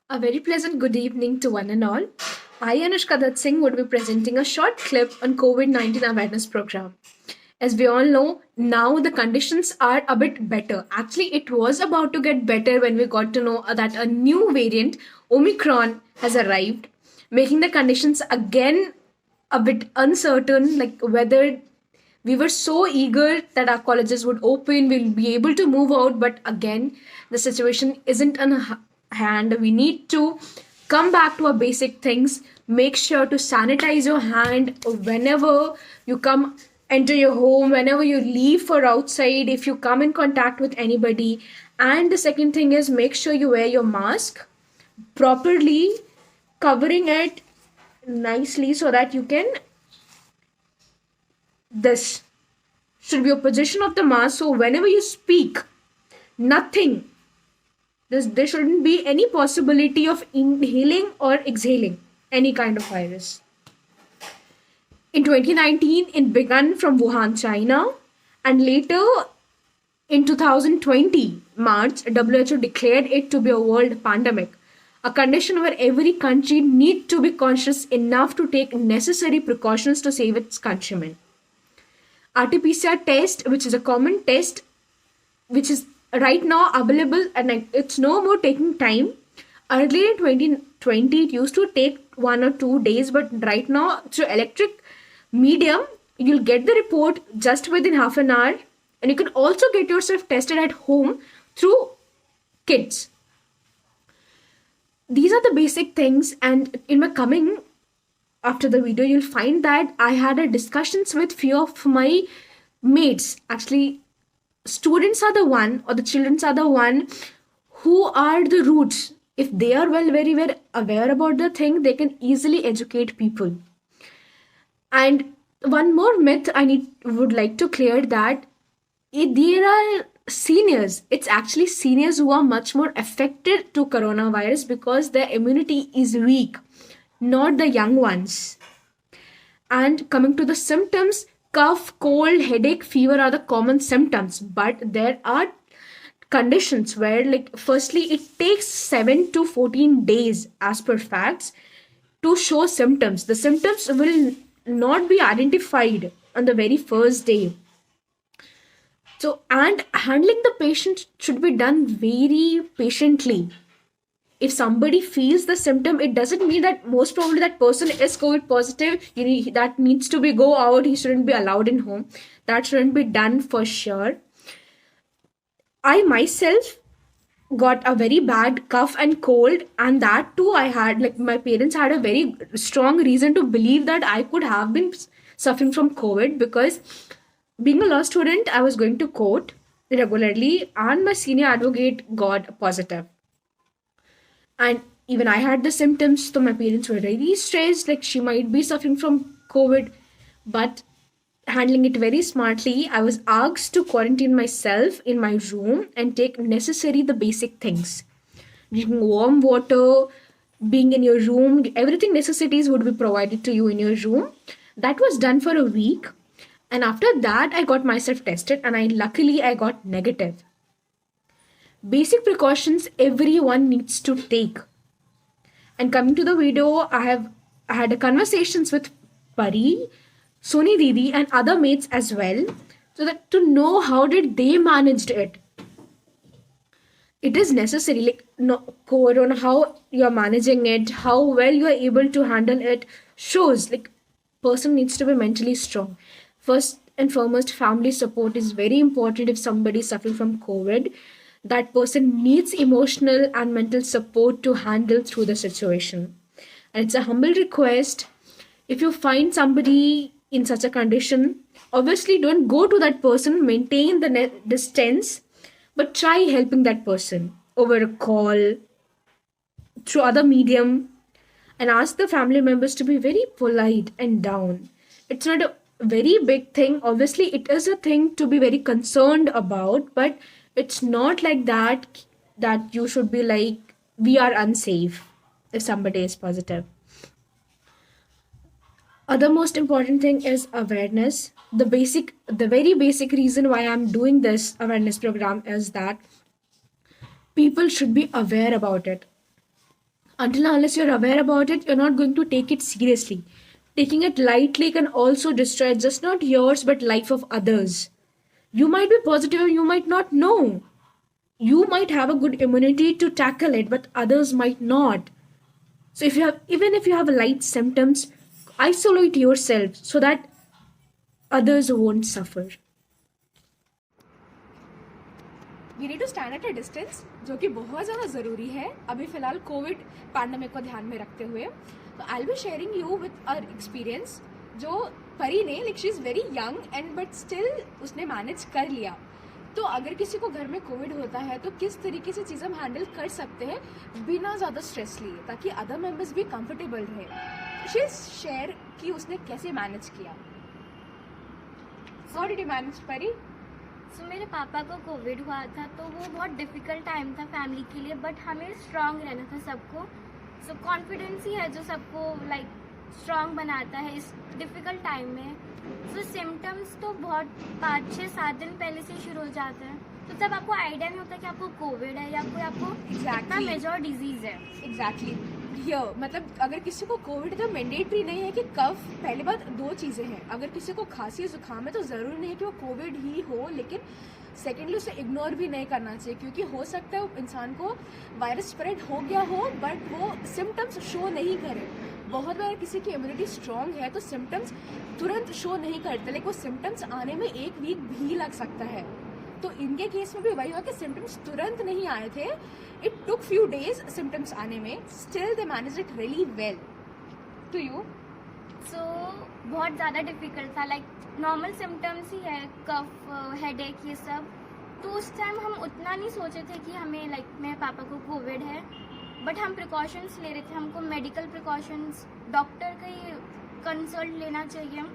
A very pleasant good evening to one and all. I, Anushka Dutt Singh, would be presenting a short clip on COVID 19 awareness program. As we all know, now the conditions are a bit better. Actually, it was about to get better when we got to know that a new variant, Omicron, has arrived, making the conditions again a bit uncertain, like whether we were so eager that our colleges would open, we'll be able to move out, but again, the situation isn't on hand. We need to come back to our basic things. Make sure to sanitize your hand whenever you come enter your home, whenever you leave for outside, if you come in contact with anybody. And the second thing is make sure you wear your mask properly, covering it nicely so that you can this should be a position of the mask, so whenever you speak, nothing, there shouldn't be any possibility of inhaling or exhaling any kind of virus. In 2019, it began from Wuhan, China, and later in 2020 March, WHO declared it to be a world pandemic, a condition where every country need to be conscious enough to take necessary precautions to save its countrymen. RT-PCR test, which is a common test, which is right now available and it's no more taking time. Earlier in 2020, it used to take 1 or 2 days, but right now through electric medium, you'll get the report just within half an hour, and you can also get yourself tested at home through kits. These are the basic things, and in my coming after the video, you'll find that I had a discussions with few of my mates. Actually, students are the one, or the children are the one who are the roots. If they are very well aware about the thing, they can easily educate people. And one more myth would like to clear, that there are seniors. It's actually seniors who are much more affected to coronavirus because their immunity is weak, not the young ones. And coming to the symptoms, cough, cold, headache, fever are the common symptoms, but there are conditions where, like, firstly, it takes 7 to 14 days as per facts to show symptoms. The symptoms will not be identified on the very first day. So, and handling the patient should be done very patiently. If somebody feels the symptom, it doesn't mean that most probably that person is COVID positive. That needs to be go out. He shouldn't be allowed in home. That shouldn't be done for sure. I myself got a very bad cough and cold, and that too I had, like, my parents had a very strong reason to believe that I could have been suffering from COVID, because being a law student, I was going to court regularly, and my senior advocate got positive. And even I had the symptoms, so my parents were very stressed, like she might be suffering from COVID. But handling it very smartly, I was asked to quarantine myself in my room and take necessary the basic things. Drinking warm water, being in your room, everything necessities would be provided to you in your room. That was done for a week. And after that, I got myself tested, and I got negative. Basic precautions everyone needs to take. And coming to the video, I had a conversations with Pari, Soni Didi, and other mates as well, so that to know how did they managed it. It is necessary, like, no, on how you're managing it, how well you are able to handle it, shows like person needs to be mentally strong. First and foremost, family support is very important. If somebody is suffering from COVID, that person needs emotional and mental support to handle through the situation. And it's a humble request, if you find somebody in such a condition, obviously don't go to that person, maintain the distance, but try helping that person over a call, through other medium, and ask the family members to be very polite and down. It's not a very big thing. Obviously, it is a thing to be very concerned about, but it's not like that you should be like, we are unsafe if somebody is positive. Other most important thing is awareness. The very basic reason why I'm doing this awareness program is that people should be aware about it. Until and unless you're aware about it, you're not going to take it seriously. Taking it lightly can also destroy just not yours but life of others. You might be positive, you might not know. You might have a good immunity to tackle it, but others might not. So if you have, even if you have light symptoms, isolate yourself so that others won't suffer. We need to stand at a distance, जो कि बहुत ज़्यादा ज़रूरी है अभी फ़िलहाल Covid pandemic को ध्यान में रखते हुए. तो I will be sharing you with our experience, जो परी ने, like she is very young and but still उसने मैनेज कर लिया. तो अगर किसी को घर में कोविड होता है तो किस तरीके से चीज़ें हम हैंडल कर सकते हैं बिना ज़्यादा स्ट्रेस लिए, ताकि अदर मेंबर्स भी कंफर्टेबल रहे. शी शेयर कि उसने कैसे मैनेज किया. हाउ डिड यू मैनेज परी? मेरे पापा को कोविड हुआ था, तो वो बहुत डिफ़िकल्ट टाइम था फैमिली के लिए, बट हमें स्ट्रांग रहना था सबको. कॉन्फिडेंस ही है जो सबको लाइक स्ट्रांग बनाता है इस डिफ़िकल्ट टाइम में. सिम्टम्स तो बहुत 5-6-7 दिन पहले से शुरू हो जाते हैं, तो तब आपको आइडिया नहीं होता कि आपको कोविड है या कोई आपको इतना मेजर डिजीज़ है. एग्जैक्टली. मतलब अगर किसी को कोविड है तो मैंडेटरी नहीं है कि कफ. पहली बात, 2 चीज़ें हैं. अगर किसी को खांसी जुकाम है तो ज़रूरी नहीं है कि वो कोविड ही हो, लेकिन सेकेंडली उसे इग्नोर भी नहीं करना चाहिए, क्योंकि हो सकता है वो इंसान को वायरस स्प्रेड हो गया हो बट वो सिम्टम्स शो नहीं करे. बहुत बार किसी की इम्यूनिटी स्ट्रांग है तो सिम्टम्स तुरंत शो नहीं करते, लेकिन वो सिम्टम्स आने में 1 वीक भी लग सकता है. तो इनके केस में भी वही हुआ कि सिम्टम्स तुरंत नहीं आए थे. It took few days symptoms आने में. Still they manage it really well. To you? बहुत ज़्यादा डिफ़िकल्ट था. लाइक नॉर्मल सिम्टम्स ही है, कफ, हेडेक, ये सब. तो उस टाइम हम उतना नहीं सोचे थे कि हमें लाइक मेरे पापा को कोविड है, बट हम प्रिकॉशंस ले रहे थे. हमको मेडिकल प्रिकॉशंस, डॉक्टर का ही कंसल्ट लेना चाहिए.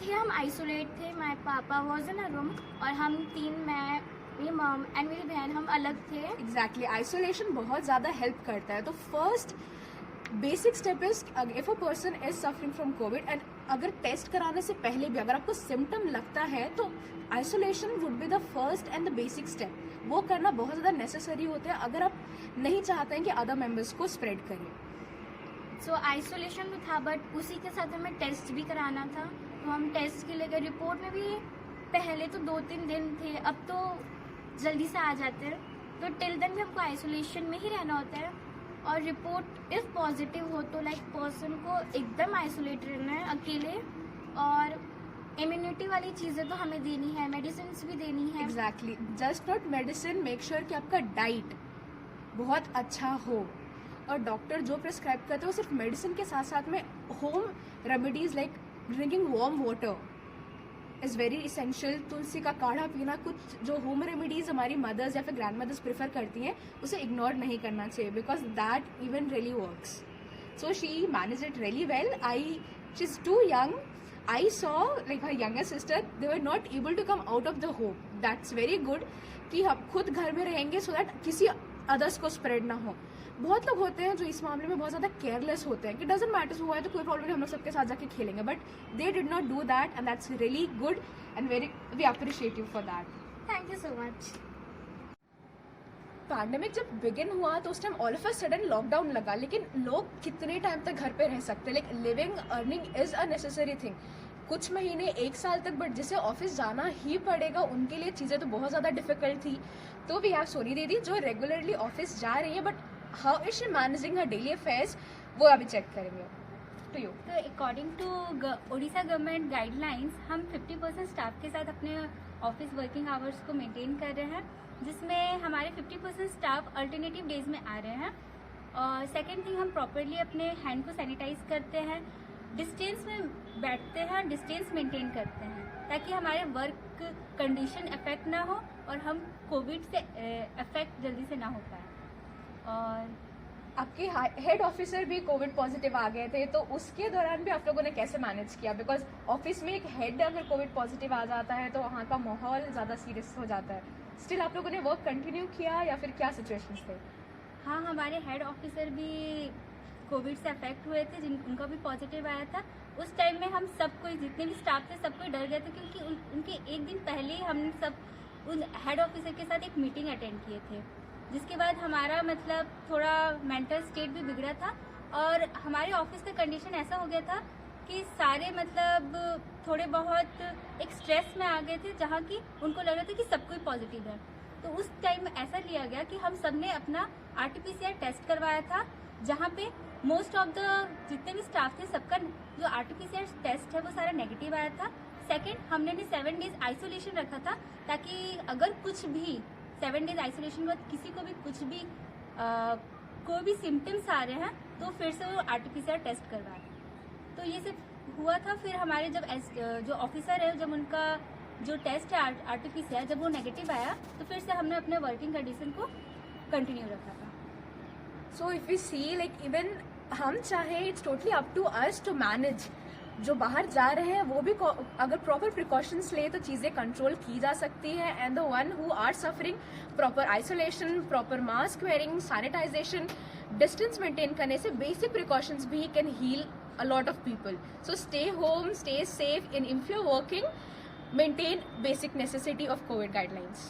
थे हम आइसोलेट थे. माय पापा वॉज इन अ रूम और हम 3, मैं, मेरी मम एंड मेरी बहन, हम अलग थे. एग्जैक्टली. आइसोलेशन बहुत ज़्यादा हेल्प करता है. तो first basic step is, if a person is suffering from Covid and अगर टेस्ट कराने से पहले भी अगर आपको सिम्टम लगता है तो isolation would be the first and the basic step. वो करना बहुत ज़्यादा नेसेसरी होता है अगर आप नहीं चाहते हैं कि अदर मेंबर्स को स्प्रेड करें. आइसोलेशन तो था, बट उसी के साथ हमें टेस्ट भी कराना था. तो हम टेस्ट के लिए गए. रिपोर्ट में भी पहले तो 2-3 दिन थे, अब तो जल्दी से आ जाते हैं. तो टिल देन भी हमको आइसोलेशन में ही रहना होता है. और रिपोर्ट इफ पॉजिटिव हो तो लाइक पर्सन को एकदम आइसोलेट रहना है अकेले. और इम्यूनिटी वाली चीज़ें तो हमें देनी है, मेडिसिन भी देनी है. Exactly. Just not medicine, make sure कि आपका डाइट बहुत अच्छा हो. और डॉक्टर जो प्रिस्क्राइब करते हैं वो सिर्फ मेडिसिन के साथ साथ में home remedies like drinking warm water is very essential. तुलसी का काढ़ा पीना, कुछ जो होम रेमेडीज़ हमारी मदर्स या फिर ग्रैंड मदर्स प्रेफर करती हैं, उसे इग्नोर नहीं करना चाहिए, because that even really works. So she manage it really well. She is too young. I saw like her younger sister, they were not able to come out of the home. That's very good कि हम खुद घर में रहेंगे so that किसी others को spread ना हो. बहुत लोग होते हैं जो इस मामले में बहुत ज़्यादा केयरलेस होते हैं कि डजेंट मैटर हुआ है तो कोई प्रॉब्लम नहीं, हम लोग सबके साथ जाके खेलेंगे. But they did not do that and that's really good and very we appreciate you for that. Thank you so much. Pandemic जब बिगिन हुआ तो उस time all of a sudden lockdown लगा, लेकिन लोग कितने टाइम तक घर पे रह सकते. Like living, earning is a necessary thing. कुछ महीने, 1 साल तक, बट जिसे ऑफिस जाना ही पड़ेगा उनके लिए चीज़ें तो बहुत ज़्यादा डिफिकल्ट थी. तो वी हैव सोनी दीदी जो रेगुलरली ऑफिस जा रही है, but how is she managing her daily affairs, वो अभी चेक करेंगे. To you. तो according to Orissa government guidelines हम 50% स्टाफ के साथ अपने ऑफिस वर्किंग आवर्स को मेंटेन कर रहे हैं, जिसमें हमारे 50% स्टाफ अल्टरनेटिव डेज में आ रहे हैं. और सेकेंड थिंग, हम प्रॉपरली अपने हैंड को सैनिटाइज करते हैं, डिस्टेंस में बैठते हैं, डिस्टेंस मेंटेन करते हैं, ताकि हमारे वर्क कंडीशन अफेक्ट ना हो और हम कोविड से अफेक्ट जल्दी से ना हो पाए. और आपके हेड ऑफिसर भी कोविड पॉजिटिव आ गए थे, तो उसके दौरान भी आप लोगों ने कैसे मैनेज किया? बिकॉज ऑफिस में एक हेड अगर कोविड पॉजिटिव आ जाता है तो वहाँ का माहौल ज़्यादा सीरियस हो जाता है. स्टिल आप लोगों ने वर्क कंटिन्यू किया या फिर क्या सिचुएशंस थे? हाँ, हमारे हेड ऑफिसर भी कोविड से अफेक्ट हुए थे, उनका भी पॉजिटिव आया था. उस टाइम में हम सब कोई, जितने भी स्टाफ थे, सब कोई डर गए थे, क्योंकि उनके एक दिन पहले ही हम सब उन हेड ऑफिसर के साथ एक मीटिंग अटेंड किए थे. जिसके बाद हमारा मतलब थोड़ा मेंटल स्टेट भी बिगड़ा था और हमारे ऑफिस का कंडीशन ऐसा हो गया था कि सारे मतलब थोड़े बहुत एक स्ट्रेस में आ गए थे, जहाँ की उनको लग रहा था कि सब कोई पॉजिटिव है। तो उस टाइम में ऐसा लिया गया कि हम सब ने अपना RT-PCR टेस्ट करवाया था, जहाँ पे मोस्ट ऑफ द जितने भी स्टाफ थे सबका जो RT-PCR टेस्ट है वो सारा नेगेटिव आया था। सेकेंड, हमने 7 डेज आइसोलेशन रखा था, ताकि अगर कुछ भी 7 डेज आइसोलेशन के बाद किसी को भी कुछ भी कोई भी सिम्टम्स आ रहे हैं तो फिर से वो RT-PCR टेस्ट करवाए। तो ये सब हुआ था। फिर हमारे जब जो ऑफिसर है, जब उनका जो टेस्ट है RT-PCR जब वो नेगेटिव आया तो फिर से हमने अपने वर्किंग कंडीशन को कंटिन्यू रखा था। So if we see like even हम चाहे it's totally up to us to manage. जो बाहर जा रहे हैं वो भी अगर प्रॉपर प्रिकॉशंस ले तो चीजें कंट्रोल की जा सकती है। And the one who are suffering, proper isolation, proper mask wearing, sanitization, distance maintain करने से बेसिक प्रिकॉशंस भी can heal a lot of people. So stay home, stay safe, and if you're working, maintain basic necessity of COVID guidelines.